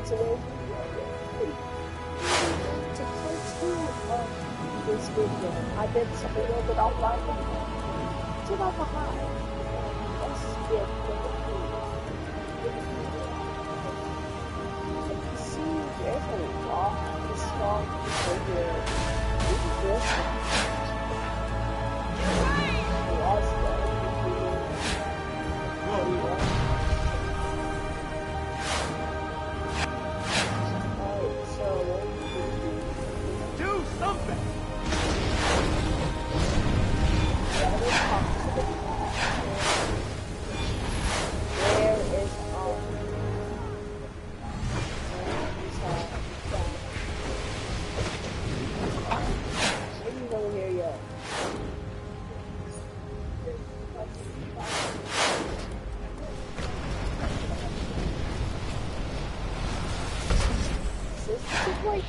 today. To part 2 of this video. I did some video but offline. It's about behind. Let's get the see, there's a lot of strong people here. This is this one. Lost do something! Where is He's over here yet.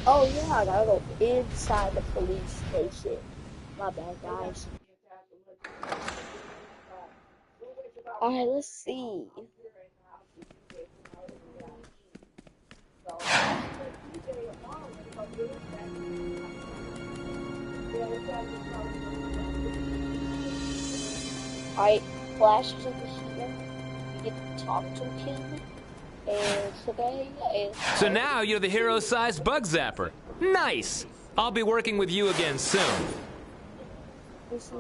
Oh yeah, I gotta go inside the police station. My bad, guys. Alright, let's see. Alright, Flash is over here. You get to talk to him. And today is... So now you're the hero-sized bug zapper. Nice! I'll be working with you again soon. This is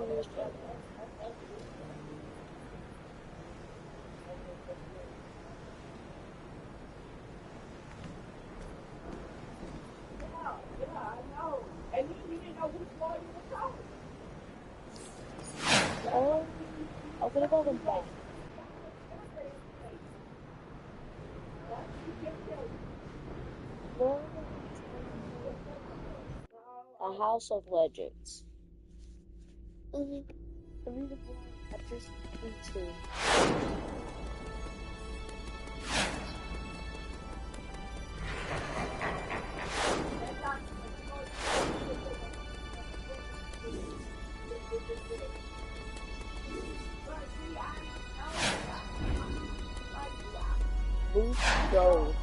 I'm gonna go with that. A House of Legends. The reason why I just need to. Go.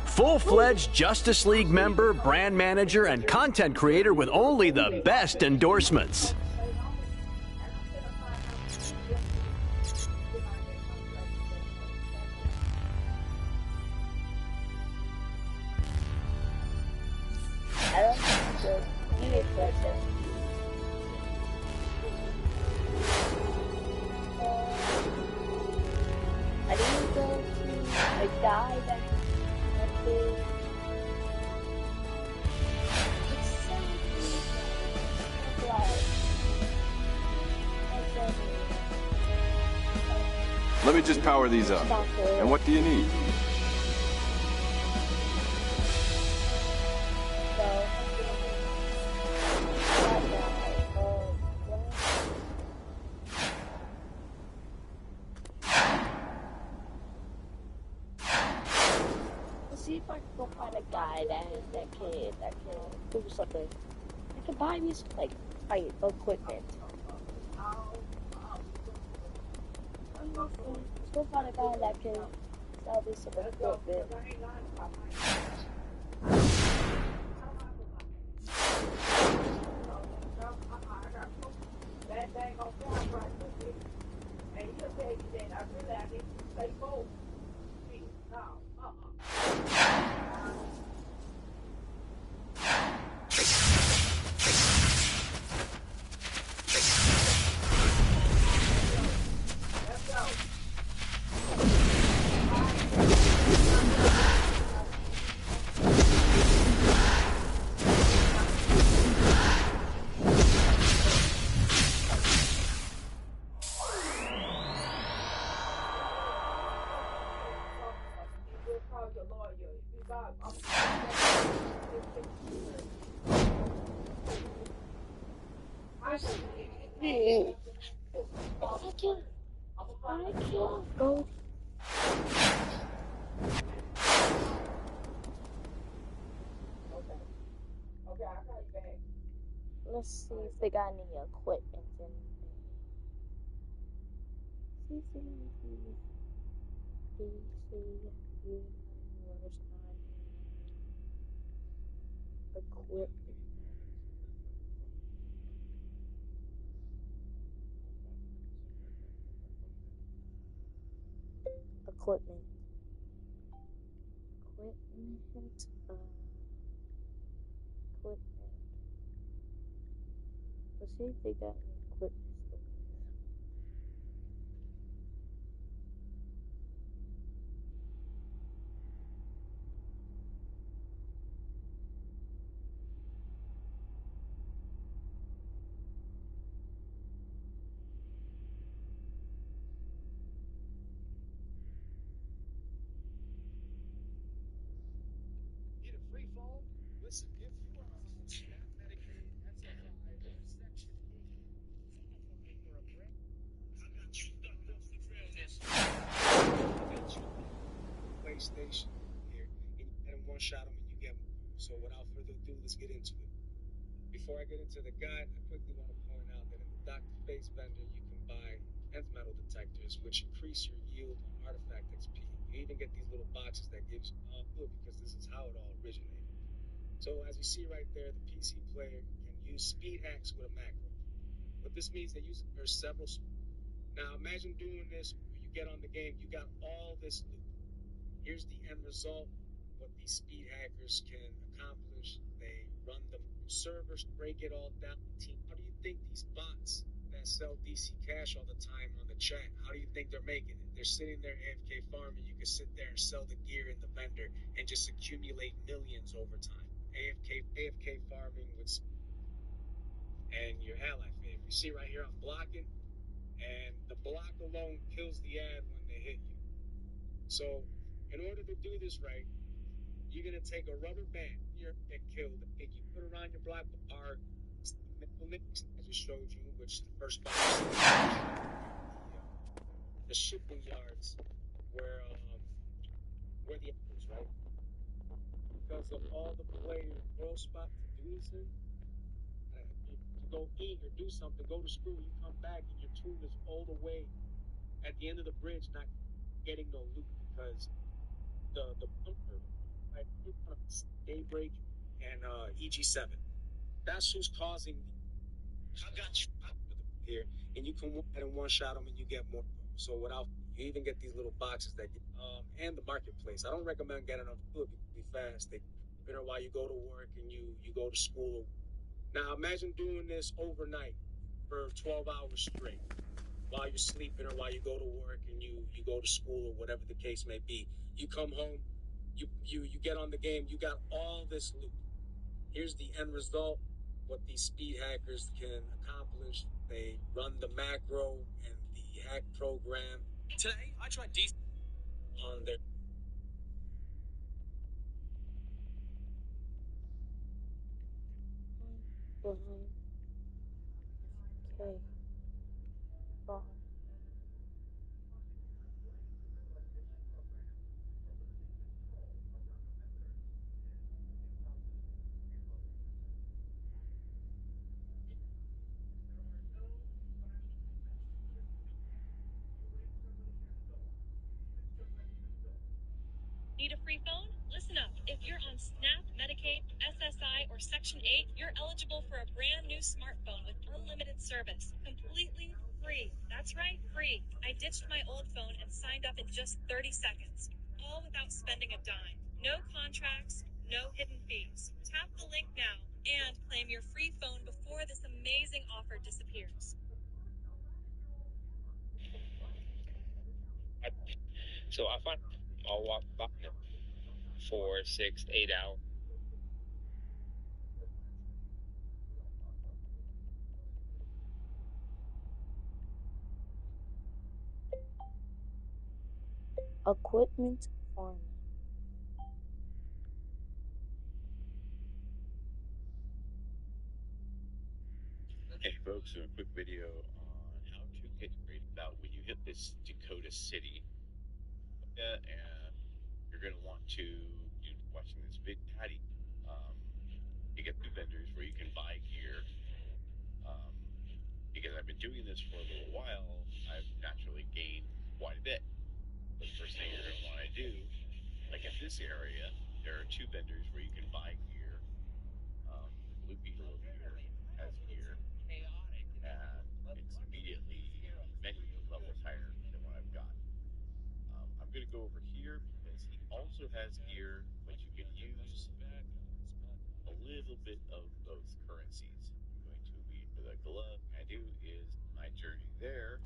Full-fledged Justice League member, brand manager, and content creator with only the best endorsements. I don't think so. You need pressure. I need to go to a guy that Let me just power these up. And what do you need? Let's see if I can go find a guy that can do something. I can buy me some like equipment. Let's go find a guy that can sell me some equipment. I can't go. Let's see if they got any equipment in there. Universe time. Equipment. Equipment. Equipment. Equipment. Let's see if they got any equipment stores. Need a free phone? Listen, if you are on SNAP, Medicaid, SSI, or Section 8, you're looking for a brand. I got you stuck. What's the realness? I got you. PlayStation here, and you get them one shot them and you get them. So without further ado, let's get into it. Before I get into the guide, I quickly want to point out that in the Dr. Face vendor, you can buy nth metal detectors, which increase your yield on artifact XP. You even get these little boxes that gives you all good because this is how it all originated. So as you see right there, the PC player can use speed hacks with a macro. What this means, there's several. Now imagine doing this where you get on the game, you got all this loot. Here's the end result, what these speed hackers can accomplish. They run the servers, break it all down. How do you think these bots that sell DC cash all the time on the chat, how do you think they're making it? They're sitting there AFK farming. You can sit there and sell the gear in the vendor and just accumulate millions over time. AFK farming with and your ally favor. You see right here, I'm blocking, and the block alone kills the ad when they hit you. So in order to do this right, you're gonna take a rubber band here and kill the pig. You put around your block bar, the middle mix I just showed you, which the first box, the shipping yards where the apples, right? Because of all the players, world spot to do this in. To go eat or do something, go to school, you come back and your tune is all the way at the end of the bridge, not getting no loot because the bumper right in front of us, Daybreak and EG7. That's who's causing the. I got you here, and you can and one shot them and you get more. So without you even get these little boxes that and the marketplace. I don't recommend getting them to it because be fast. They better while you go to work and you go to school. Now imagine doing this overnight for 12 hours straight while you're sleeping or while you go to work and you go to school or whatever the case may be. You come home, you get on the game, you got all this loot. Here's the end result, what these speed hackers can accomplish. They run the macro and the hack program. Today, I tried DC on their Behind. Okay. Bar. Need a free phone? Listen up. If you're on SNAP, Medicaid, SSI, or Section 8, you're eligible for a brand new smartphone with unlimited service. Completely free. That's right, free. I ditched my old phone and signed up in just 30 seconds. All without spending a dime. No contracts, no hidden fees. Tap the link now and claim your free phone before this amazing offer disappears. So I find I'll walk by 4, 6, 8 hours. Equipment farming. Hey folks, so a quick video on how to get graded out when you hit this Dakota City. And you're going to want to, you watching this big patty, you get two vendors where you can buy gear. Um, because I've been doing this for a little while, I've naturally gained quite a bit. The first thing you're going to want to do this area, there are two vendors where you can buy gear. The Blue Beetle over here has gear, and it's immediately many levels higher than what I've got. I'm going to go over here because he also has gear, but you can use a little bit of both currencies. I'm going to be for the glove. I do is my journey there.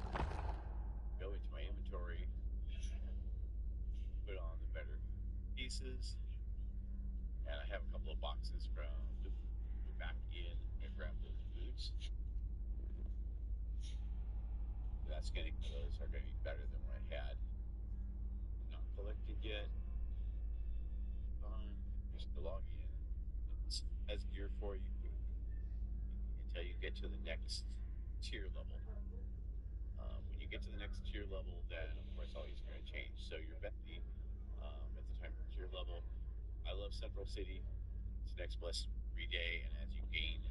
Go into my inventory, put on the better pieces, and I have a couple of boxes from Noob. Go back in and grab those boots. Those are going to be better than what I had. Not collected yet. Fine. Just to log in. It has gear for you until you get to the next tier level. When you get to the next tier level, then of course all these are going to change. So you're Betty at the time of tier level. I love Central City. It's next blessed every day, and as you gain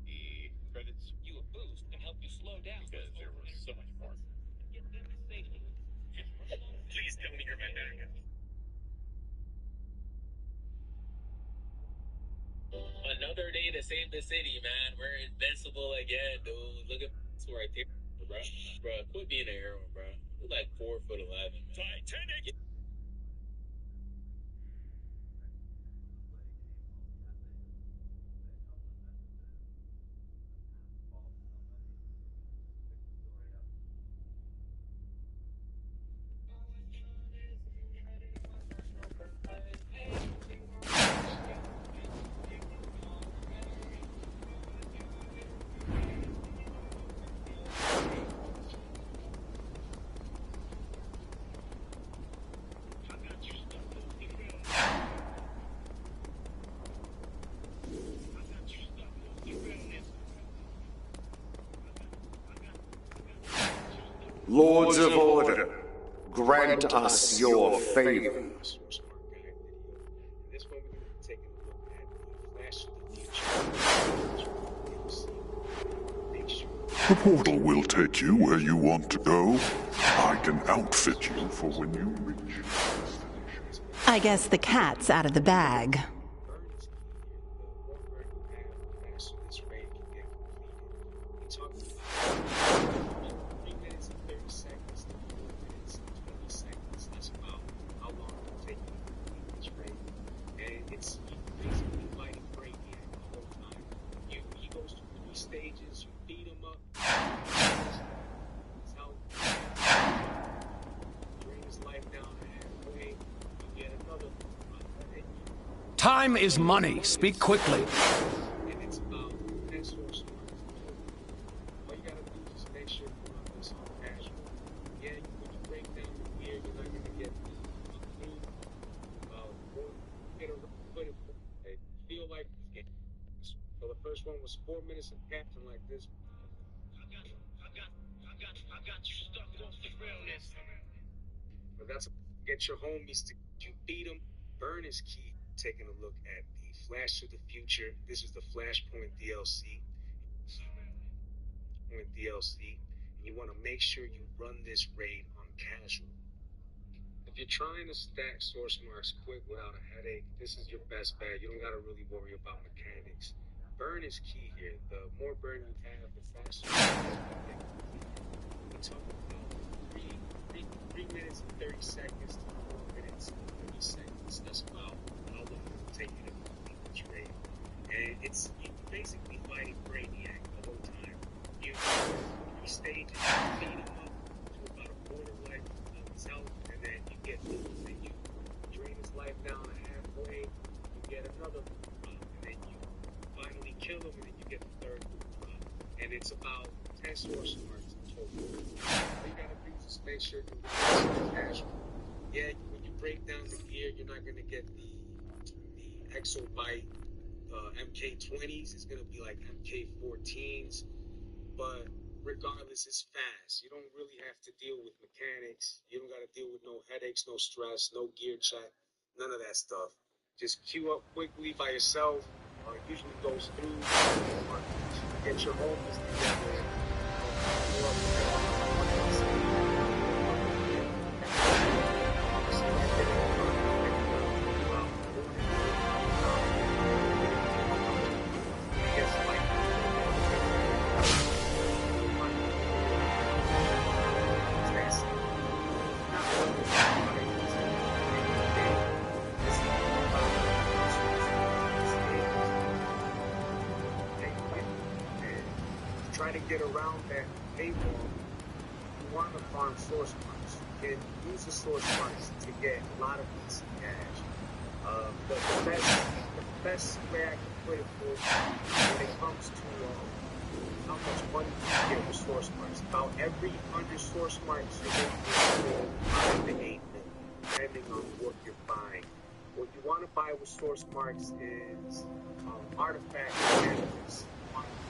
the credits, You a boost and help you slow down. because there was so much more. Get them safely. Please tell me you're my backup. Another day to save the city, man. We're invincible again, dude. Look at this right there, bro. Bro, quit being a hero, bro. You're like 4'11", man. Titanic! Lords of Order, grant us your favors. This one we're going to be taking a look at the Flash of the Future. Make sure The portal will take you where you want to go. I can outfit you for when you reach your destination. I guess the cat's out of the bag. Burns the one where you have faster this raid can get completed. We talked about 3 minutes and 30 seconds to 4 minutes and 20 seconds. That's about how long it will take you to complete this raid. And it's basically fighting Brainiac the whole time. He goes through 3 stages, you beat him up. His health. Drain his life down halfway. You get another. Time is money. Speak quickly. And it's about 10 source marks. All you gotta do is make sure you run this on casual. Yeah, when you break down the gear, you're not gonna get the clean. Feel like this game. So the first one was 4 minutes of captain like this. I got you stuck off the realness. But that's get your homies to you beat them. Burn is key. Taking a look at the Flash of the Future. This is the Flashpoint DLC. And you want to make sure you run this raid on casual. If you're trying to stack source marks quick without a headache, this is your best bet. You don't got to really worry about mechanics. Burn is key here. The more burn you have, the faster you get. We talk about 3 minutes and 30 seconds to 4 minutes and 30 seconds. That's about how long it will take you to complete the trade. And it's basically fighting Brainiac the whole time. You 3 stages, you beat him up to about a quarter life of his health, and then you get then you drain his life down to halfway, you get another and then you finally kill him, and then you get the third and it's about 10 source marks in total. All you gotta do is just make sure you run casual. Yeah, when you break down the gear, you're not gonna get the Exobyte MK20s. It's gonna be like MK14s, but regardless, it's fast. You don't really have to deal with mechanics. You don't gotta deal with no headaches, no stress, no gear check, none of that stuff. Just queue up quickly by yourself. Usually goes through. Get your homies together. try to get around that paywall, you want to farm source marks. You can use the source marks to get a lot of easy cash. The best way I can put it for when it comes to how much money you can get with source marks. About every 100 source marks, you're going to get 5 to 8 million, depending on what you're buying. What you want to buy with source marks is artifact catalysts,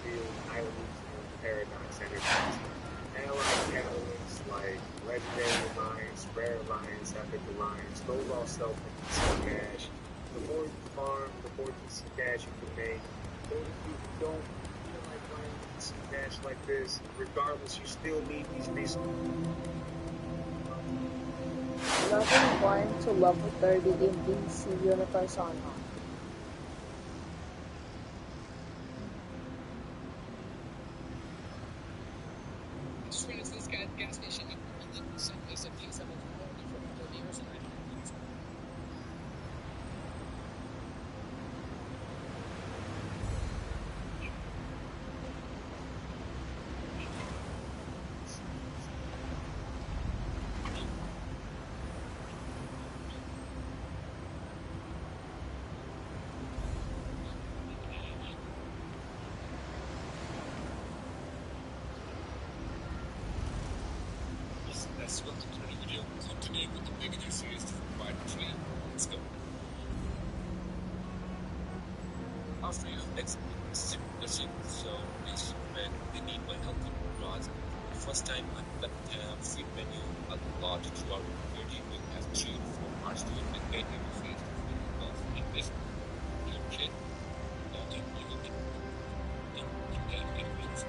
field islands, and paradox energies. Allied catalysts like legendary alliance, rare alliance, epic alliance, those all sell for decent cash. The more you farm, the more decent cash you can make. Those of you who don't feel like buying decent cash like this, regardless, you still need these resources. Level 1 to level 30 in DC Universe Online. Just ran into this guy at the gas station. He said he said for 30 years. Let's welcome to the video. Continuing with the beginner series for part 3. Let's go. After you exit the ship, so please recommend they need my help with rods. The first time I got the free menu a lot throughout the video. We have 3 to 4 parts to it and 8 interface in this kit. Nothing you will get in-game interface.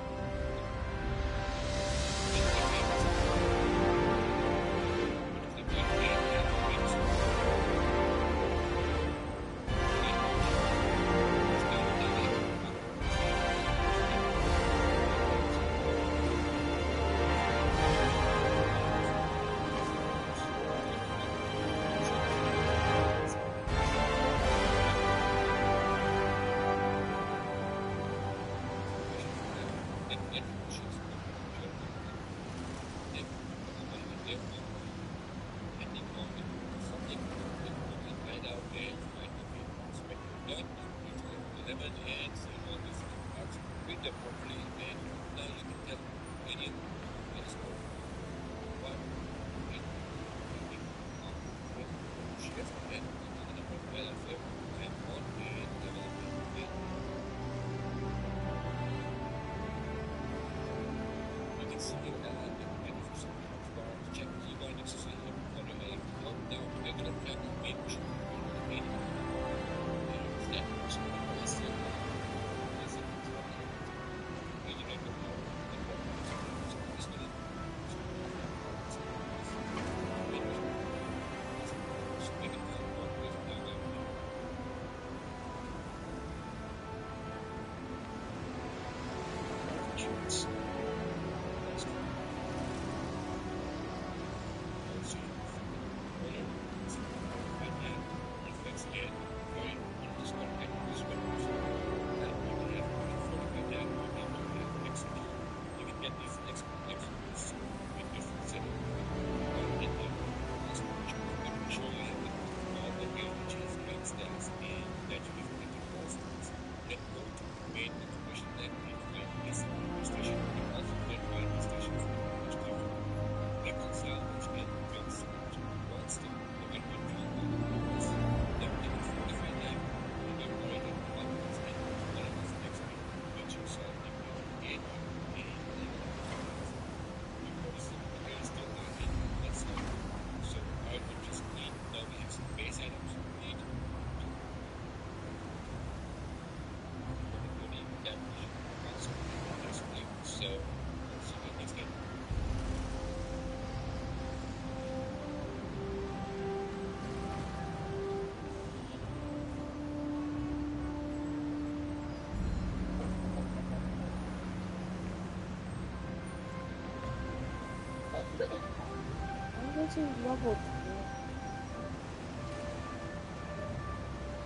I'm going to level 3.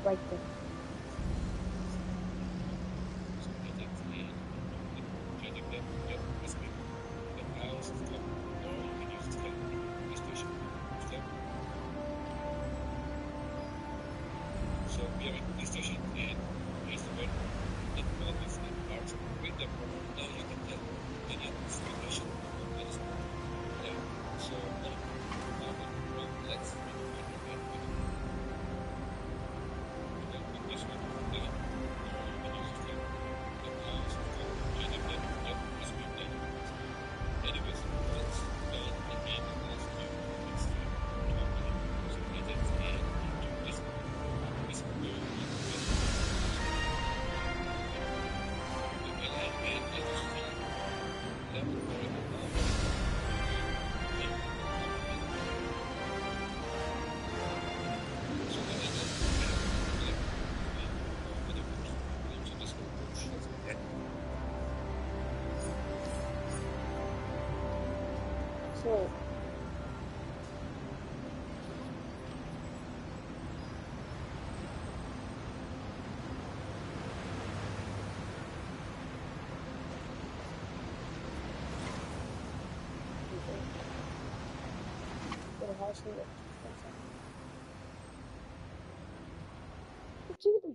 Right there. we are at the station, and here's the word. It will be fun parts with the program. Now you can tell any explanation of this. Yeah. So let's So, what you do?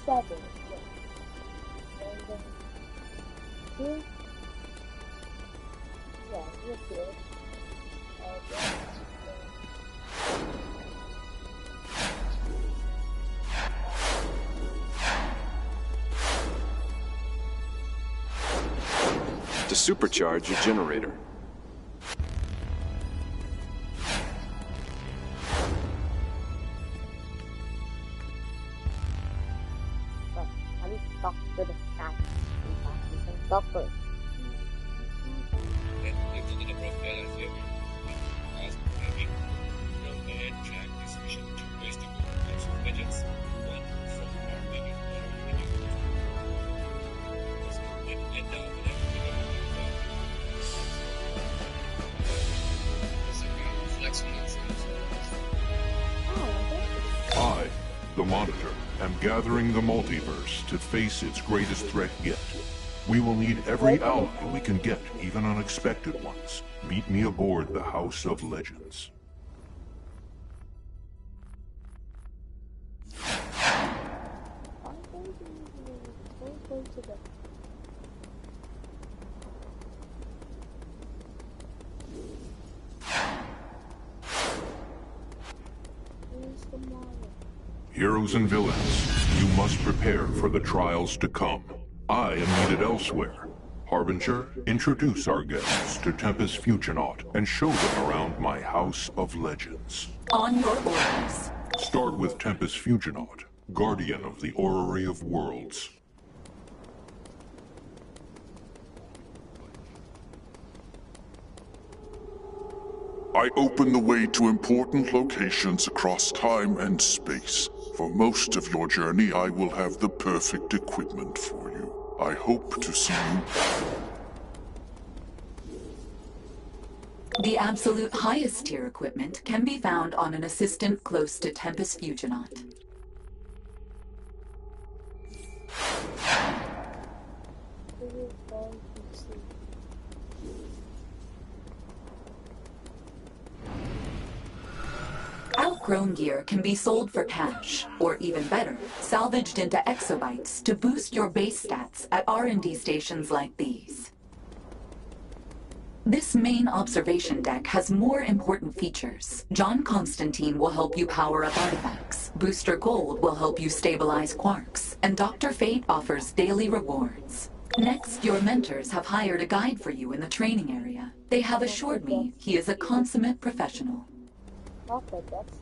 Seven, and then two, yeah, you're good. To supercharge your generator. I need to talk to the cat. We can talk first. And if the number of balance ever asked for having from ahead track this mission to waste the goods of legends, one from our maybe and now whenever we go I, the Monitor, am gathering the multiverse to face its greatest threat yet. We will need every ally we can get, even unexpected ones. Meet me aboard the House of Legends. Heroes and villains, you must prepare for the trials to come. I am needed elsewhere. Harbinger, introduce our guests to Tempest Fusionaut and show them around my House of Legends. On your orders. Start with Tempest Fusionaut, guardian of the Orrery of Worlds. I open the way to important locations across time and space. For most of your journey, I will have the perfect equipment for you. I hope to see you. The absolute highest tier equipment can be found on an assistant close to Tempest Fusionaut. Outgrown gear can be sold for cash, or even better, salvaged into exobytes to boost your base stats at R&D stations like these. This main observation deck has more important features. John Constantine will help you power up artifacts, Booster Gold will help you stabilize quarks, and Dr. Fate offers daily rewards. Next, your mentors have hired a guide for you in the training area. They have assured me he is a consummate professional. Not that that's...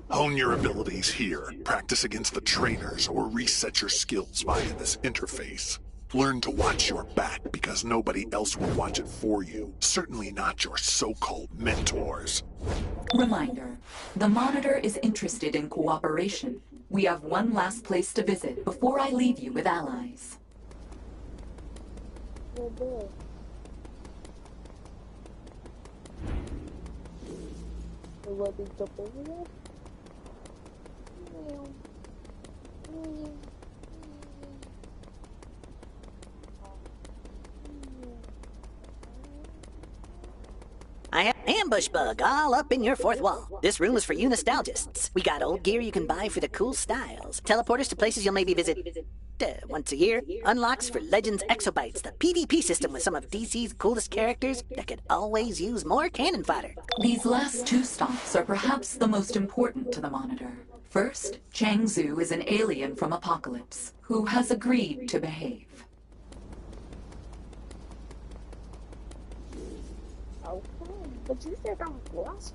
Hone your abilities here, practice against the trainers, or reset your skills via this interface. Learn to watch your back because nobody else will watch it for you. Certainly not your so-called mentors. Reminder, the Monitor is interested in cooperation. We have one last place to visit before I leave you with allies. Oh boy. So let me jump over there. I have an ambush bug all up in your fourth wall. This room is for you nostalgists. We got old gear you can buy for the cool styles. Teleporters to places you'll maybe visit once a year. Unlocks for Legends Exobytes, the PvP system with some of DC's coolest characters that could always use more cannon fodder. These last two stops are perhaps the most important to the Monitor. First, Chang Zhu is an alien from Apocalypse who has agreed to behave. Okay, but you said I'm glass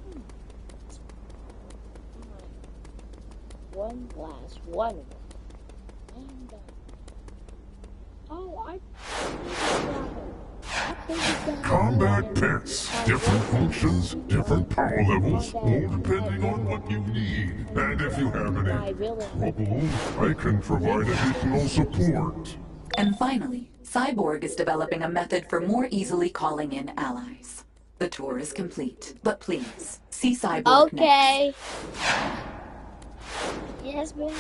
one glass, one. And Combat pets. Different functions, different power levels, all depending on what you need. And if you have any trouble, I can provide additional support. And finally, Cyborg is developing a method for more easily calling in allies. The tour is complete, but please, see Cyborg next. Yes, man.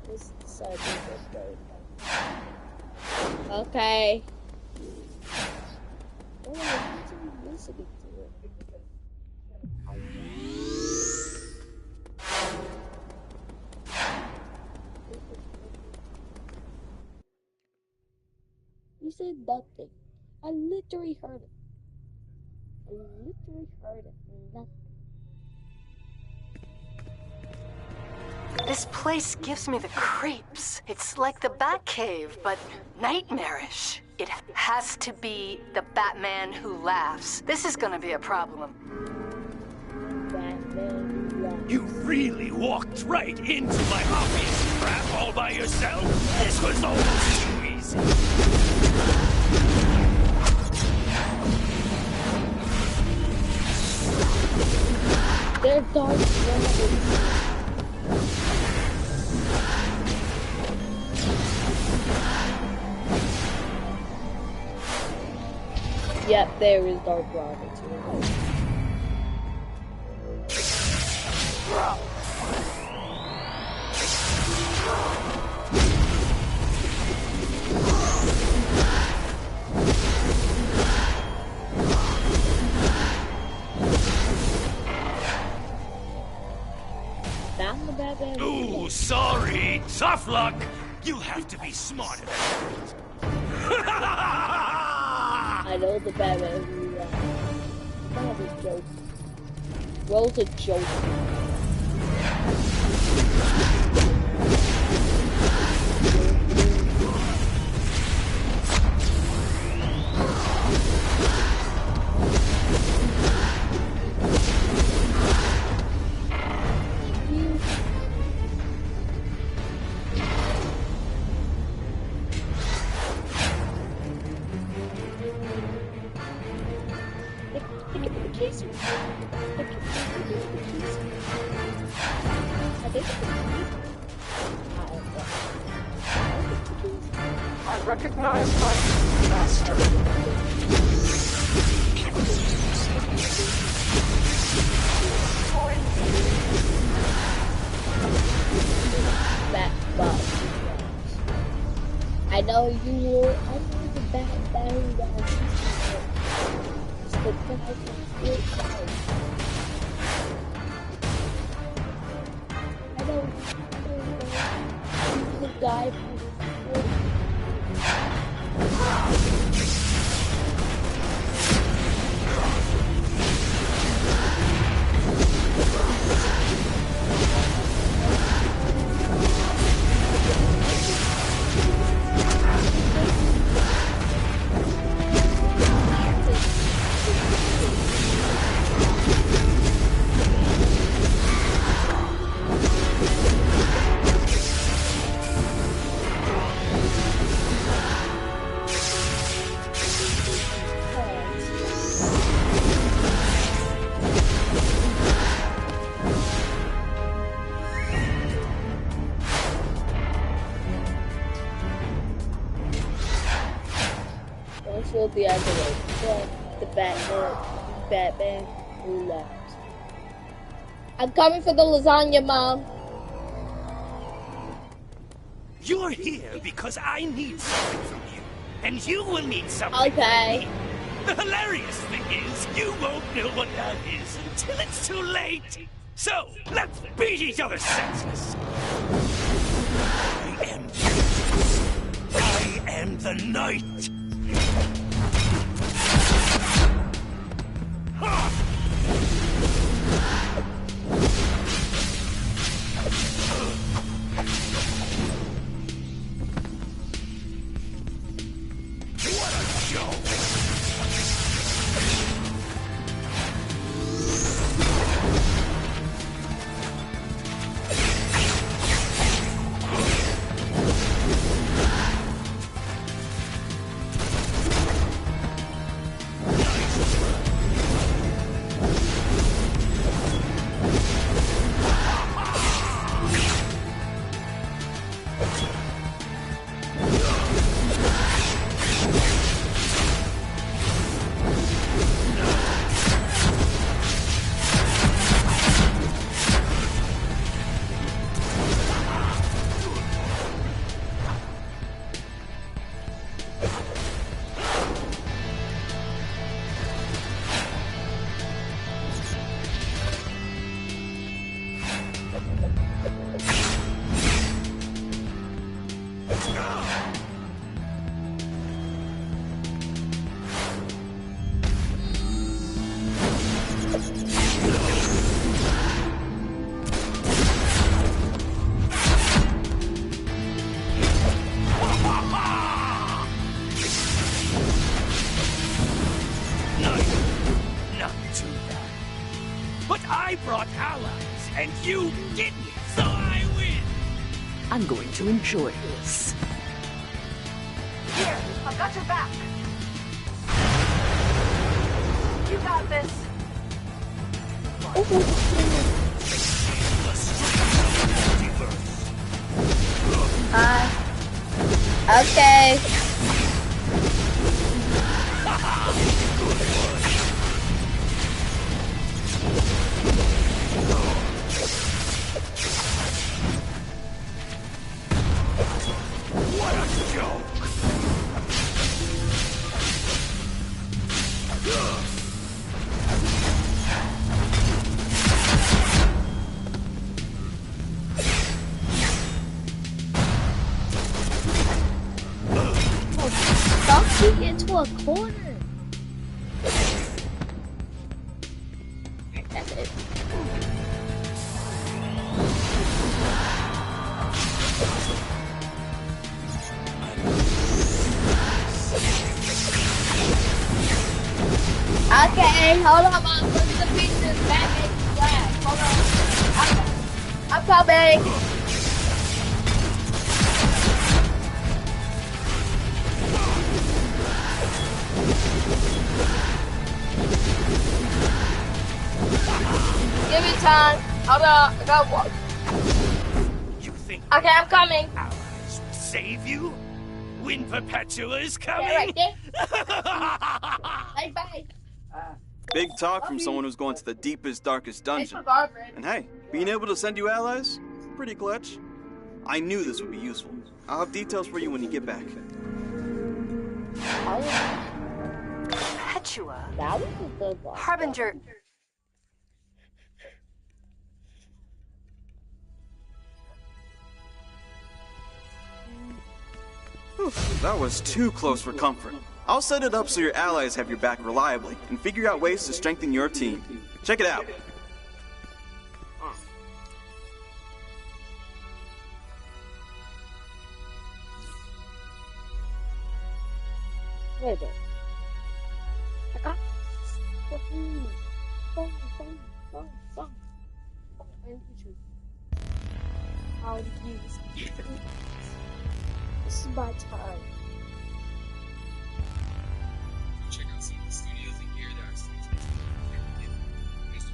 This Cyborg is very fun. Okay. Oh, I'm listening to it. You said nothing. I literally heard it. I literally heard it. Nothing. This place gives me the creeps. It's like the Batcave, but nightmarish. It has to be the Batman who laughs. This is gonna be a problem. Batman who laughs. You really walked right into my obvious trap all by yourself? This was almost too easy. They're dark dragons. Yep, there is dark dragons here. Found the Batman. Ooh, sorry. Tough luck. You have to be smarter than that. I know the Batman who that was a joke. Roll's a joke. I recognize my master. Bat bug. I know you will. I know the battery that it's the guy from Spirit Side. I know the guy from Spirit. This will be as the Batman who laughs. I'm coming for the lasagna, Mom. You're here because I need something from you, and you will need something from me. The hilarious thing is, you won't know what that is until it's too late. So, let's beat each other senseless. I am the Knight. I'm going to enjoy this. Here, I've got your back. You got this. Okay. Into a corner. That's it. Okay, hold on, Mom. Put the pieces back in the glass. Hold on. I'm coming. Give me time. Hold on. I got one. You think? Okay, I'm coming. Allies will save you? When Perpetua is coming? Yeah, right there. Bye. Big talk from someone who's going to the deepest, darkest dungeon. And hey, being able to send you allies? Pretty clutch. I knew this would be useful. I'll have details for you when you get back. Perpetua? That was a good one. Harbinger. That was too close for comfort. I'll set it up so your allies have your back reliably and figure out ways to strengthen your team. Check it out. Wait a minute. I got phone. How to use it. This is my time. Check out some of the studios in here. There are studios this is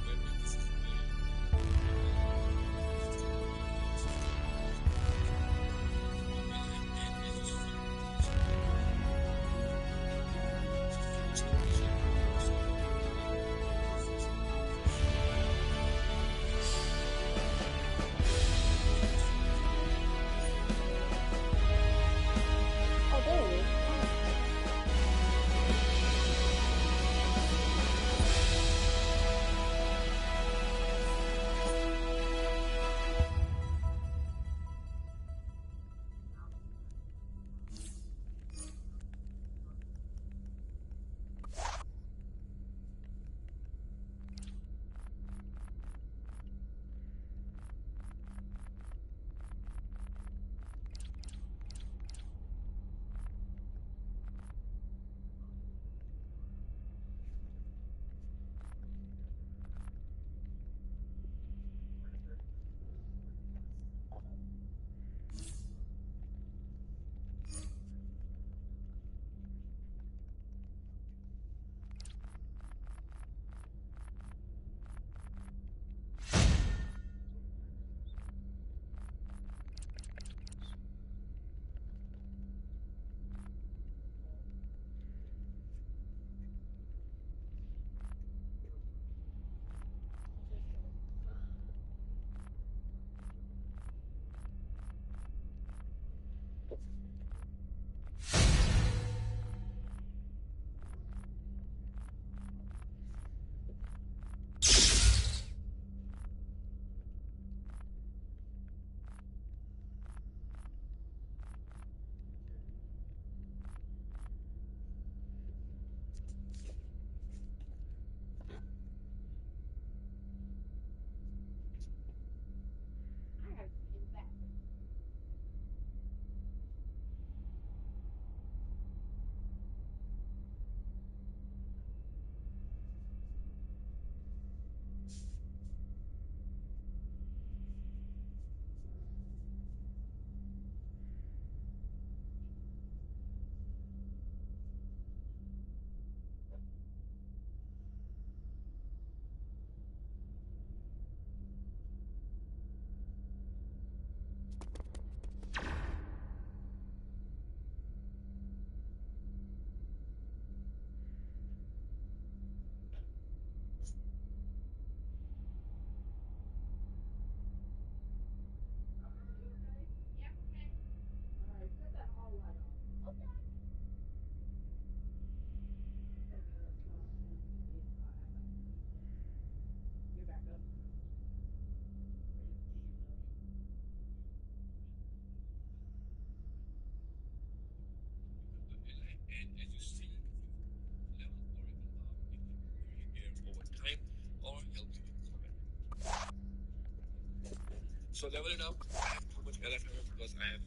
So level it up. I have too much ally favor because I have,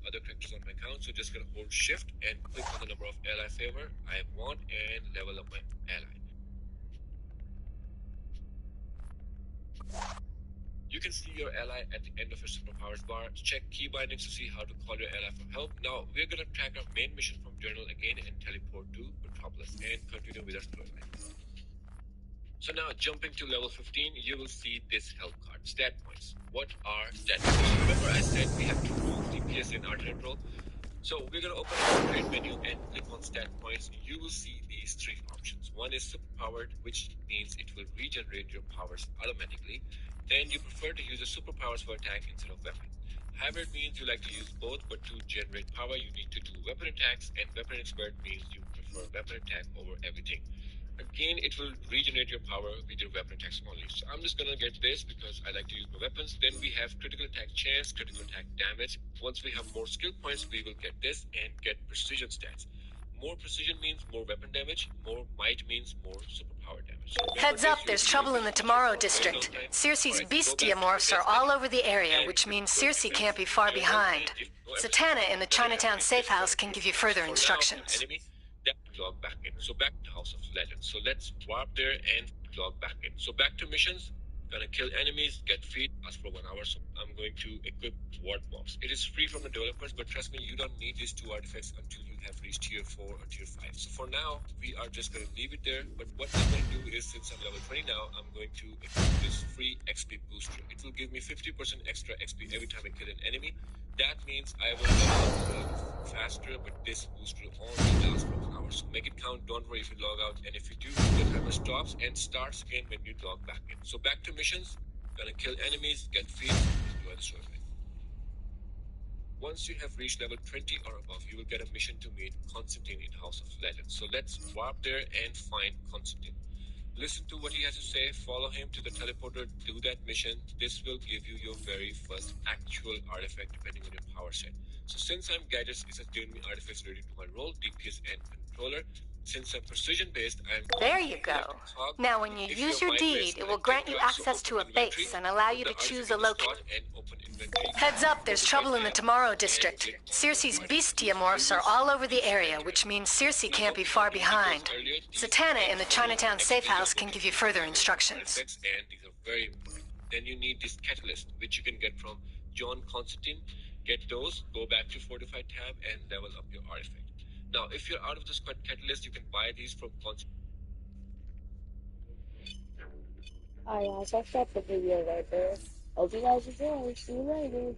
other characters on my account. So just gonna hold shift and click on the number of ally favor I want and level up my ally. You can see your ally at the end of your superpowers bar. Check key bindings to see how to call your ally for help. Now, we're gonna track our main mission from journal again and teleport to Metropolis and continue with our storyline. So now, jumping to level 15, you will see this help card, stat points. What are stat points? Remember I said we have two roles, DPS and alternate role? So we're going to open the upgrade menu and click on stat points. You will see these three options. One is superpowered, which means it will regenerate your powers automatically. Then you prefer to use the superpowers for attack instead of weapon. Hybrid means you like to use both, but to generate power, you need to do weapon attacks, and weapon expert means you prefer weapon attack over everything. Again, it will regenerate your power with your weapon attacks only. So I'm just gonna get this because I like to use my weapons. Then we have critical attack chance, critical attack damage. Once we have more skill points, we will get this and get precision stats. More precision means more weapon damage. More might means more superpower damage. So Heads up, there's trouble in the Tomorrow District. Circe's bestiamorphs are all over the area, which means Circe can't be far behind. Satana in the Chinatown safe house can give you further instructions. Log back in. So back to House of Legends. So let's warp there and log back in. So back to missions. Gonna kill enemies, get feed, last for 1 hour. So I'm going to equip ward mobs. It is free from the developers, but trust me, you don't need these two artifacts until you have reached tier 4 or tier 5. So for now, we are just gonna leave it there. But what I'm gonna do is, since I'm level 20 now, I'm going to equip this free XP booster. It will give me 50% extra XP every time I kill an enemy. That means I will level up faster, but this booster only lasts for 1 hour. So make it count. Don't worry if you log out. And if you do, the timer stops and starts again when you log back in. So back to missions. Gonna kill enemies, get feed, enjoy the storyline. Once you have reached level 20 or above, you will get a mission to meet Constantine in House of Legends. So let's warp there and find Constantine. Listen to what he has to say, follow him to the teleporter, do that mission. This will give you your very first actual artifact depending on your power set. So since I'm gadgets, it has given me artifacts related to my role, DPS and controller. Since I'm precision based, I'm There you go. Now when you use your deed, it will grant you access to a base and allow you to choose a location. Heads up, there's trouble in the Tomorrow District. Circe's bestiamorphs are all over the area, which means Circe can't be far behind. Satana in the Chinatown safe house can give you further instructions. And these are very important. Then you need this catalyst, which you can get from John Constantine. Get those, go back to Fortified tab, and level up your artifact. Now, if you're out of this catalyst, you can buy these from Constantine. Alright guys, I'll stop the video right there. Hope you guys enjoy. See you later.